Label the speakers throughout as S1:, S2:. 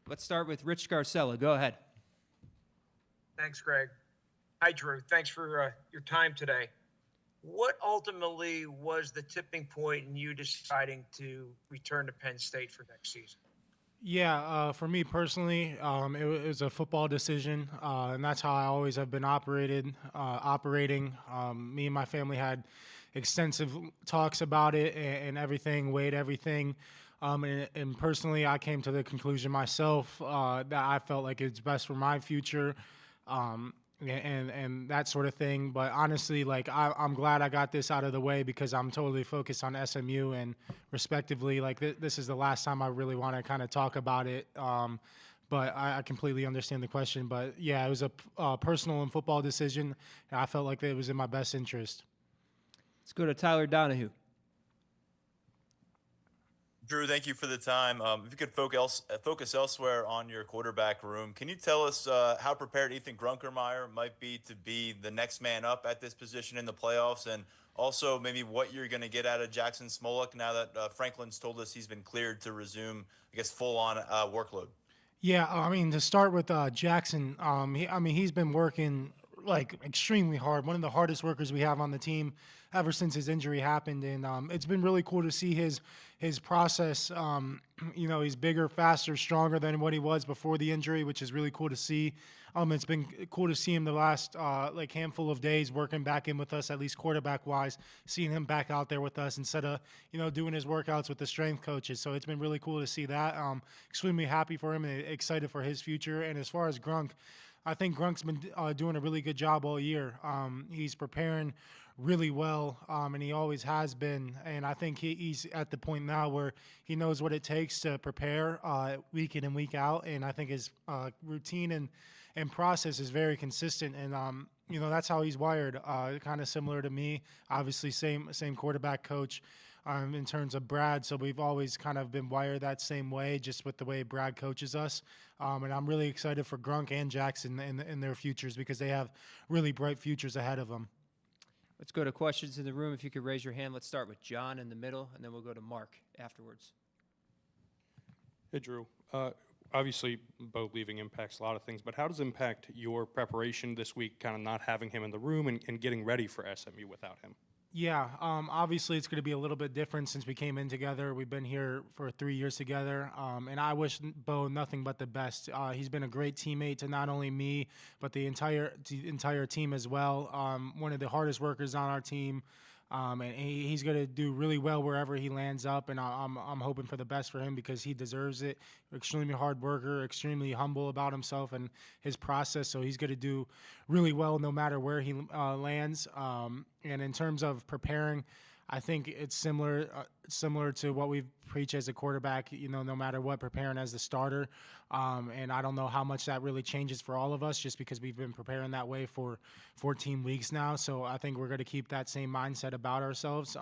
S1: Let's start with Rich Garcella. Go ahead.
S2: Thanks, Greg. Hi, Drew. Thanks for your time today. What ultimately was the tipping point in you deciding to return to Penn State for next season?
S3: Yeah, for me personally, it was a football decision, and that's how I always have been operating. Me and my family had extensive talks about it and everything, weighed everything. And personally, I came to the conclusion myself that I felt like it's best for my future. And that sort of thing. But honestly, like I'm glad I got this out of the way because I'm totally focused on SMU and respectively. Like this is the last time I really want to kind of talk about it. But I completely understand the question. But yeah, it was a personal and football decision. And I felt like it was in my best interest.
S1: Let's go to Tyler Donahue.
S4: Drew, thank you for the time. If you could focus elsewhere on your quarterback room, can you tell us how prepared Ethan Grunkermeyer might be to be the next man up at this position in the playoffs, and also maybe what you're going to get out of Jackson Smolik now that Franklin's told us he's been cleared to resume, I guess, full-on workload?
S3: Yeah, I mean to start with Jackson, he's been working like extremely hard. One of the hardest workers we have on the team ever since his injury happened, and it's been really cool to see his process. He's bigger, faster, stronger than what he was before the injury, which is really cool to see. It's been cool to see him the last handful of days working back in with us, at least quarterback wise, seeing him back out there with us instead of doing his workouts with the strength coaches. So it's been really cool to see that. Extremely happy for him and excited for his future. And as far as Grunk, I think Grunk's been doing a really good job all year. He's preparing really well, and he always has been. And I think he's at the point now where he knows what it takes to prepare week in and week out. And I think his routine and process is very consistent. And that's how he's wired. Kind of similar to me. Obviously, same quarterback coach. In terms of Brad, so we've always kind of been wired that same way, just with the way Brad coaches us. And I'm really excited for Grunk and Jackson in their futures because they have really bright futures ahead of them.
S1: Let's go to questions in the room. If you could raise your hand, let's start with John in the middle, and then we'll go to Mark afterwards.
S5: Hey, Drew. Obviously, Bo leaving impacts a lot of things, but how does it impact your preparation this week, kind of not having him in the room and getting ready for SMU without him?
S3: Yeah, obviously it's going to be a little bit different since we came in together. We've been here for 3 years together, and I wish Bo nothing but the best. He's been a great teammate to not only me, but the entire team as well. One of the hardest workers on our team, and he's going to do really well wherever he lands up, and I'm hoping for the best for him because he deserves it. Extremely hard worker, extremely humble about himself and his process, so he's going to do really well no matter where he lands. And in terms of preparing, I think it's similar to what we preach as a quarterback, no matter what, preparing as the starter. And I don't know how much that really changes for all of us just because we've been preparing that way for 14 weeks now. So I think we're going to keep that same mindset about ourselves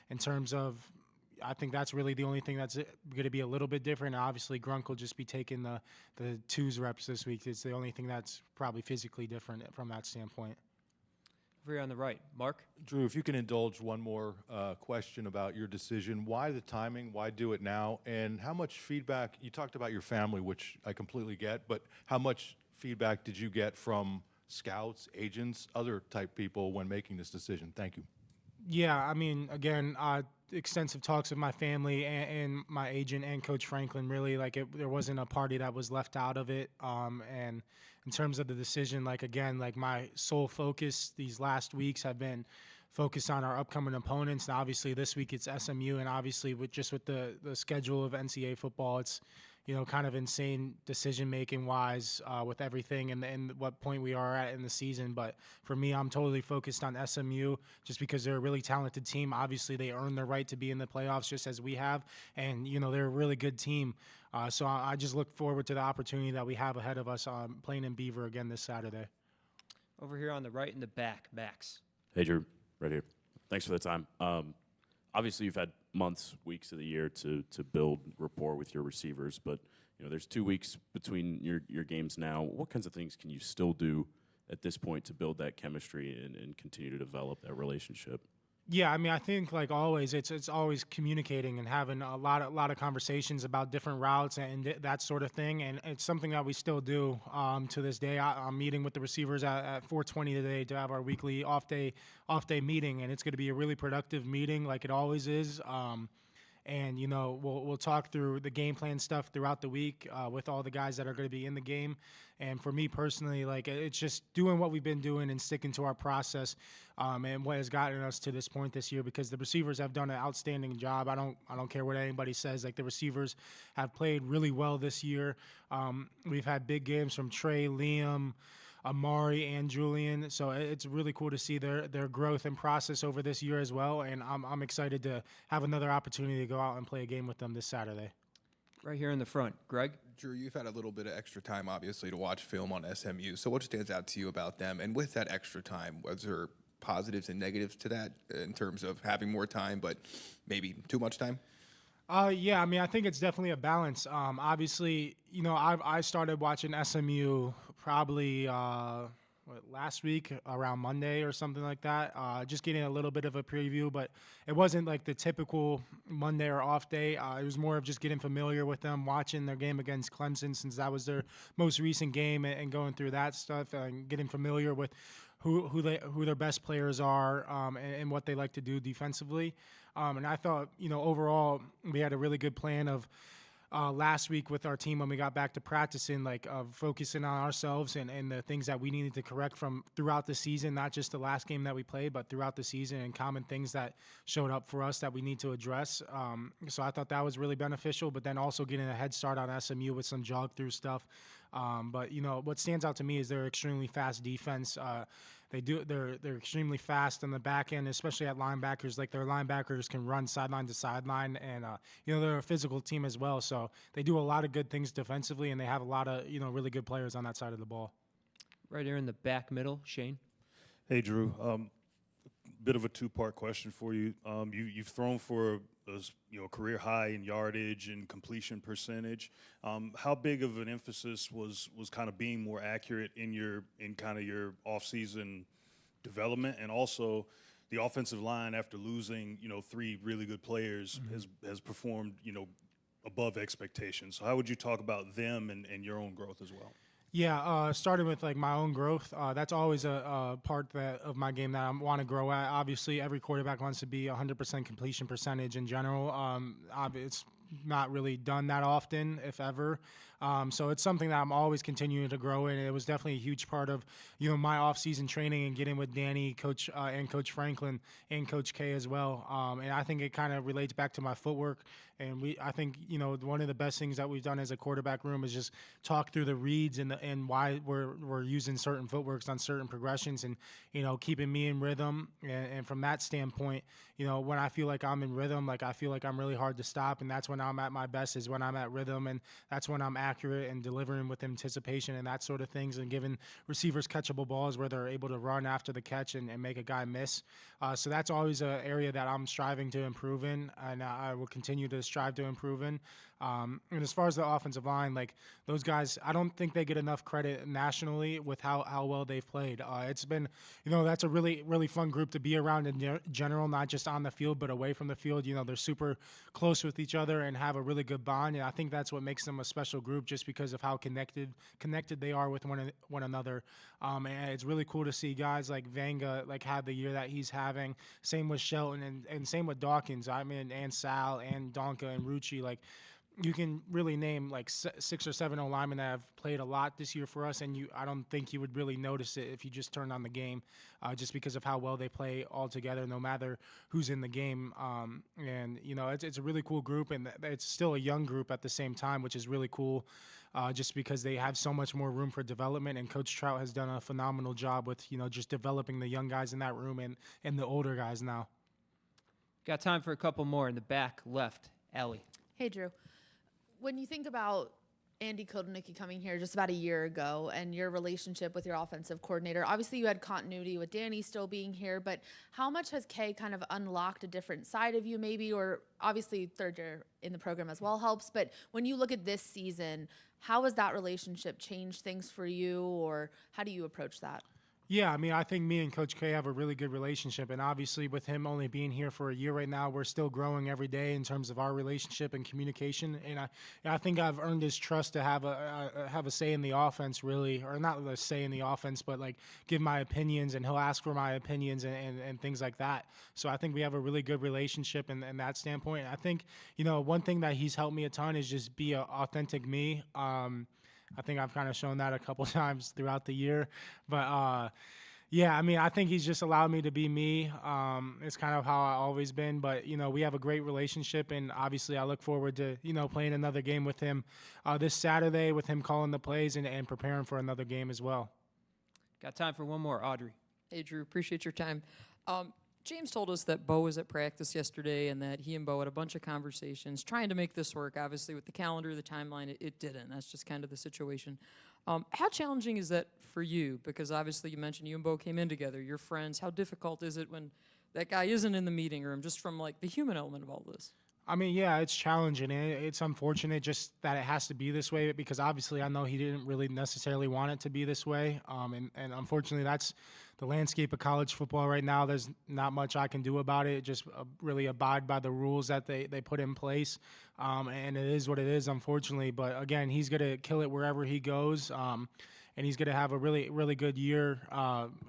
S3: in terms of I think that's really the only thing that's going to be a little bit different. Obviously, Grunk will just be taking the twos reps this week. It's the only thing that's probably physically different from that standpoint.
S1: Over here on the right, Mark.
S6: Drew, if you can indulge one more question about your decision. Why the timing? Why do it now? And how much feedback, you talked about your family, which I completely get, but how much feedback did you get from scouts, agents, other type people when making this decision? Thank you.
S3: Yeah, I mean, again, extensive talks with my family and my agent and Coach Franklin. Really, there wasn't a party that was left out of it. And in terms of the decision, my sole focus these last weeks have been focused on our upcoming opponents. And obviously, this week it's SMU, and obviously with the schedule of NCAA football, it's kind of insane decision-making wise with everything and what point we are at in the season. But for me, I'm totally focused on SMU just because they're a really talented team. Obviously, they earned the right to be in the playoffs just as we have. And, they're a really good team. So I just look forward to the opportunity that we have ahead of us playing in Beaver again this Saturday.
S1: Over here on the right in the back, Max.
S7: Hey, Drew. Right here. Thanks for the time. Obviously, you've had months, weeks of the year to build rapport with your receivers, but there's 2 weeks between your games now. What kinds of things can you still do at this point to build that chemistry and continue to develop that relationship?
S3: Yeah, I mean, I think like always, it's always communicating and having a lot of conversations about different routes and that sort of thing, and it's something that we still do to this day. I'm meeting with the receivers at 4:20 today to have our weekly off day meeting, and it's going to be a really productive meeting, like it always is. And we'll talk through the game plan stuff throughout the week with all the guys that are going to be in the game. And for me personally, like it's just doing what we've been doing and sticking to our process, and what has gotten us to this point this year. Because the receivers have done an outstanding job. I don't care what anybody says. Like the receivers have played really well this year. We've had big games from Trey, Liam, Amari, and Julian. So it's really cool to see their growth and process over this year as well. And I'm excited to have another opportunity to go out and play a game with them this Saturday.
S1: Right here in the front. Greg?
S8: Drew, you've had a little bit of extra time, obviously, to watch film on SMU. So what stands out to you about them? And with that extra time, was there positives and negatives to that in terms of having more time, but maybe too much time?
S3: Yeah, I mean, I think it's definitely a balance. Obviously, I started watching SMU probably last week around Monday or something like that. Just getting a little bit of a preview, but it wasn't like the typical Monday or off day. It was more of just getting familiar with them, watching their game against Clemson since that was their most recent game, and going through that stuff and getting familiar with who their best players are, and what they like to do defensively. And I thought, overall, we had a really good plan of last week with our team when we got back to practicing, like focusing on ourselves and the things that we needed to correct from throughout the season, not just the last game that we played, but throughout the season, and common things that showed up for us that we need to address. So I thought that was really beneficial, but then also getting a head start on SMU with some jog through stuff. But what stands out to me is they're extremely fast defense. They're extremely fast on the back end, especially at linebackers. Like their linebackers can run sideline to sideline, and they're a physical team as well. So they do a lot of good things defensively, and they have a lot of really good players on that side of the ball.
S1: Right here in the back middle, Shane.
S9: Hey, Drew. Bit of a two-part question for you. You've thrown for a career high in yardage and completion percentage. How big of an emphasis was kind of being more accurate in kind of your off-season development, and also the offensive line after losing 3 really good players has performed above expectations. So how would you talk about them and your own growth as well?
S3: Yeah, starting with like my own growth, that's always a part of my game that I want to grow at. Obviously, every quarterback wants to be 100% completion percentage in general. It's not really done that often, if ever. So it's something that I'm always continuing to grow in. It was definitely a huge part of my off-season training and getting with Danny, Coach and Coach Franklin and Coach K as well. And I think it kind of relates back to my footwork. And I think one of the best things that we've done as a quarterback room is just talk through the reads and why we're using certain footworks on certain progressions, and keeping me in rhythm. And from that standpoint, when I feel like I'm in rhythm, like I feel like I'm really hard to stop, and that's when I'm at my best, is when I'm at rhythm, and that's when I'm accurate and delivering with anticipation and that sort of things, and giving receivers catchable balls where they're able to run after the catch and make a guy miss. So that's always an area that I'm striving to improve in, and I will continue to strive to improve in. And as far as the offensive line, like those guys, I don't think they get enough credit nationally with how well they've played. It's been, that's a really, really fun group to be around in general, not just on the field, but away from the field. They're super close with each other and have a really good bond. And I think that's what makes them a special group, just because of how connected they are with one another. And it's really cool to see guys like Vanga have the year that he's having. Same with Shelton and same with Dawkins. I mean, and Sal and Donka and Rucci. Like, you can really name like 6 or 7 linemen that have played a lot this year for us, and I don't think you would really notice it if you just turned on the game, just because of how well they play all together, no matter who's in the game. And it's a really cool group, and it's still a young group at the same time, which is really cool, just because they have so much more room for development. And Coach Trout has done a phenomenal job with just developing the young guys in that room and the older guys now.
S1: Got time for a couple more in the back left. Allie.
S10: Hey, Drew. When you think about Andy Kotelnicki coming here just about a year ago and your relationship with your offensive coordinator, obviously you had continuity with Danny still being here, but how much has Kay kind of unlocked a different side of you maybe, or obviously third year in the program as well helps, but when you look at this season, how has that relationship changed things for you, or how do you approach that?
S3: Yeah, I mean, I think me and Coach K have a really good relationship, and obviously, with him only being here for a year right now, we're still growing every day in terms of our relationship and communication. And I think I've earned his trust to have a say in the offense, really, or not a say in the offense, but like give my opinions, and he'll ask for my opinions and things like that. So I think we have a really good relationship in that standpoint. I think one thing that he's helped me a ton is just be an authentic me. I think I've kind of shown that a couple times throughout the year, but yeah, I mean, I think he's just allowed me to be me. It's kind of how I've always been, but we have a great relationship, and obviously I look forward to playing another game with him this Saturday, with him calling the plays and preparing for another game as well.
S1: Got time for one more, Audrey.
S11: Hey, Drew, appreciate your time. James told us that Bo was at practice yesterday and that he and Bo had a bunch of conversations trying to make this work. Obviously, with the calendar, the timeline, it didn't. That's just kind of the situation. How challenging is that for you? Because obviously you mentioned you and Bo came in together. You're friends. How difficult is it when that guy isn't in the meeting room, just from like the human element of all this?
S3: I mean, yeah, it's challenging. It's unfortunate just that it has to be this way, because obviously I know he didn't really necessarily want it to be this way. And unfortunately, that's the landscape of college football right now. There's not much I can do about it. Just really abide by the rules that they put in place. And it is what it is, unfortunately. But again, he's going to kill it wherever he goes. And he's going to have a really, really good year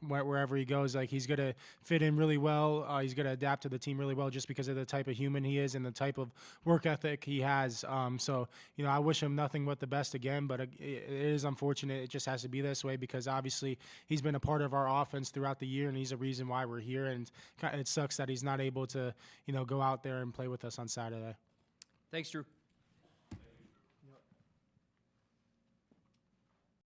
S3: wherever he goes. Like, he's going to fit in really well. He's going to adapt to the team really well just because of the type of human he is and the type of work ethic he has. So, I wish him nothing but the best again, but it is unfortunate. It just has to be this way because obviously he's been a part of our offense throughout the year, and he's a reason why we're here. And it sucks that he's not able to, go out there and play with us on Saturday.
S1: Thanks, Drew.